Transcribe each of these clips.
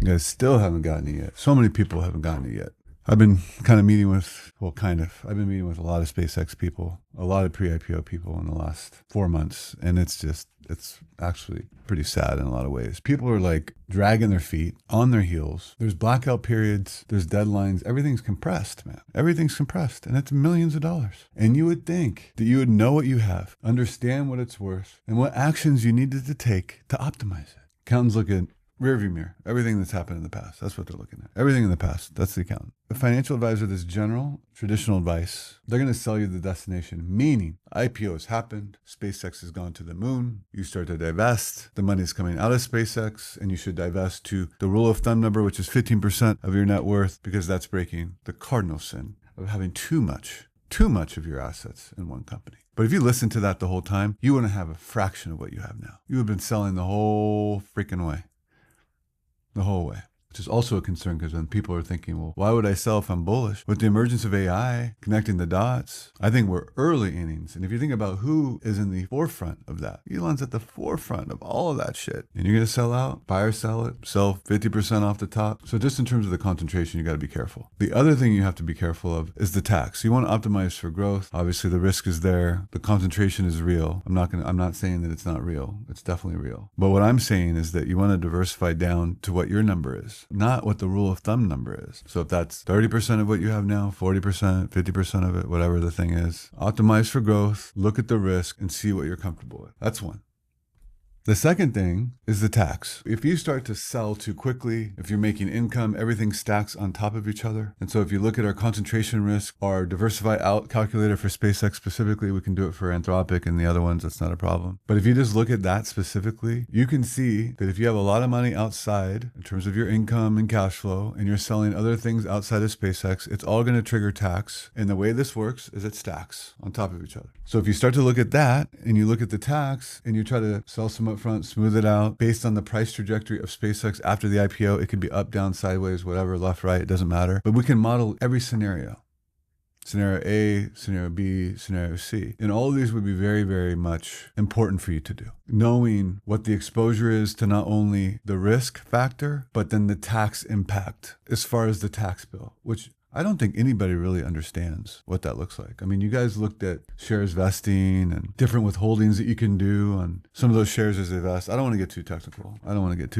You guys still haven't gotten it yet. So many people haven't gotten it yet. I've been kind of meeting with, I've been meeting with a lot of SpaceX people, a lot of pre-IPO people in the last 4 months. And it's actually pretty sad in a lot of ways. People are like dragging their feet on their heels. There's blackout periods. There's deadlines. Everything's compressed, man. Everything's compressed, and it's millions of dollars. And you would think that you would know what you have, understand what it's worth, and what actions you needed to take to optimize it. Accountants look at rearview mirror, everything that's happened in the past. That's what they're looking at. Everything in the past. That's the accountant. The financial advisor, this general, traditional advice, they're going to sell you the destination, meaning IPO has happened, SpaceX has gone to the moon, you start to divest, the money is coming out of SpaceX, and you should divest to the rule of thumb number, which is 15% of your net worth, because that's breaking the cardinal sin of having too much of your assets in one company. But if you listen to that the whole time, you wouldn't have a fraction of what you have now. You have been selling the whole freaking way. The whole way. Which is also a concern, because when people are thinking, well, why would I sell if I'm bullish? With the emergence of AI, connecting the dots, I think we're early innings. And if you think about who is in the forefront of that, Elon's at the forefront of all of that shit. And you're going to sell out, buy or sell it, sell 50% off the top. So just in terms of the concentration, you got to be careful. The other thing you have to be careful of is the tax. You want to optimize for growth. Obviously, the risk is there. The concentration is real. I'm not saying that it's not real. It's definitely real. But what I'm saying is that you want to diversify down to what your number is, not what the rule of thumb number is. So if that's 30% of what you have now, 40%, 50% of it, whatever the thing is, optimize for growth, look at the risk, and see what you're comfortable with. That's one. The second thing is the tax. If you start to sell too quickly, if you're making income, everything stacks on top of each other. And so if you look at our concentration risk, our Diversify out calculator for SpaceX specifically, we can do it for Anthropic and the other ones, that's not a problem. But if you just look at that specifically, you can see that if you have a lot of money outside in terms of your income and cash flow, and you're selling other things outside of SpaceX, it's all going to trigger tax. And the way this works is it stacks on top of each other. So if you start to look at that and you look at the tax and you try to sell some up front, smooth it out based on the price trajectory of SpaceX after the IPO, it could be up, down, sideways, whatever, left, right, it doesn't matter. But we can model every scenario. Scenario A, scenario B, scenario C. And all of these would be very, very much important for you to do. Knowing what the exposure is to not only the risk factor, but then the tax impact as far as the tax bill, which I don't think anybody really understands what that looks like. I mean, you guys looked at shares vesting and different withholdings that you can do on some of those shares as they vest. I don't want to get too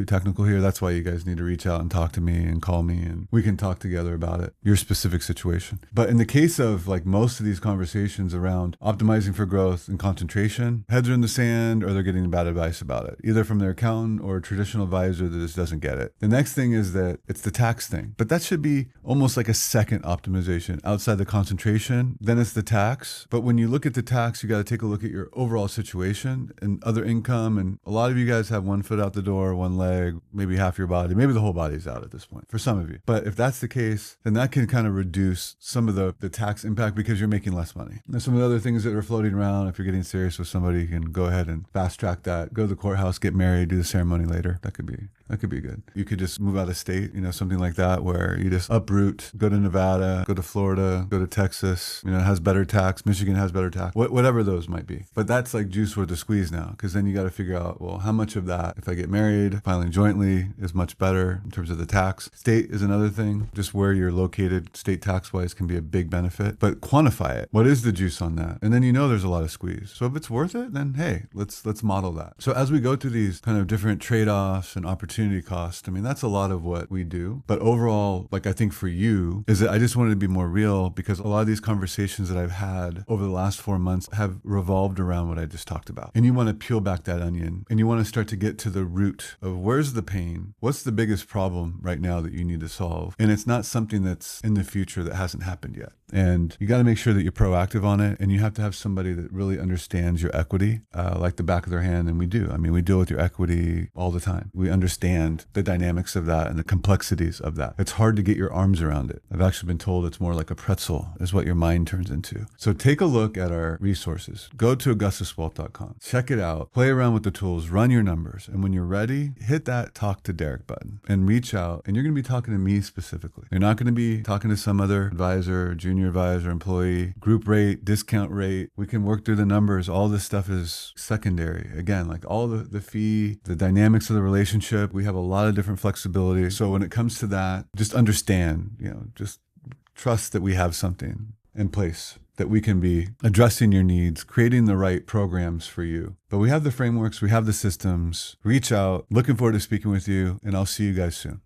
technical here. That's why you guys need to reach out and talk to me and call me, and we can talk together about it, your specific situation. But in the case of like most of these conversations around optimizing for growth and concentration, heads are in the sand or they're getting bad advice about it, either from their accountant or a traditional advisor that just doesn't get it. The next thing is that it's the tax thing, but that should be almost like a second optimization outside the concentration. Then it's the tax. But when you look at the tax, you got to take a look at your overall situation and other income. And a lot of you guys have one foot out the door, one leg, maybe half your body, maybe the whole body's out at this point for some of you. But if that's the case, then that can kind of reduce some of the tax impact because you're making less money. There's some of the other things that are floating around. If you're getting serious with somebody, you can go ahead and fast track that, go to the courthouse, get married, do the ceremony later. That could be good. You could just move out of state, something like that, where you just uproot, go to Nevada, go to Florida, go to Texas, it has better tax. Michigan has better tax, whatever those might be. But that's like juice worth the squeeze now, because then you got to figure out, well, how much of that, if I get married, filing jointly is much better in terms of the tax. State is another thing. Just where you're located, state tax-wise, can be a big benefit. But quantify it. What is the juice on that? And then there's a lot of squeeze. So if it's worth it, then hey, let's model that. So as we go through these kind of different trade-offs and opportunity cost, that's a lot of what we do. But overall, like I think for you, is that I just wanted to be more real, because a lot of these conversations that I've had over the last 4 months have revolved around what I just talked about. And you want to peel back that onion and you want to start to get to the root of where's the pain? What's the biggest problem right now that you need to solve? And it's not something that's in the future that hasn't happened yet. And you got to make sure that you're proactive on it. And you have to have somebody that really understands your equity, like the back of their hand. And we do. We deal with your equity all the time. We understand the dynamics of that and the complexities of that. It's hard to get your arms around it. I've actually been told it's more like a pretzel is what your mind turns into. So take a look at our resources. Go to augustuswealth.com. Check it out. Play around with the tools. Run your numbers. And when you're ready, hit that talk to Derek button and reach out. And you're going to be talking to me specifically. You're not going to be talking to some other advisor or junior senior advisor, employee, group rate, discount rate. We can work through the numbers. All this stuff is secondary. Again, like all the fee, the dynamics of the relationship, we have a lot of different flexibility. So when it comes to that, just understand, just trust that we have something in place, that we can be addressing your needs, creating the right programs for you. But we have the frameworks, we have the systems. Reach out. Looking forward to speaking with you, and I'll see you guys soon.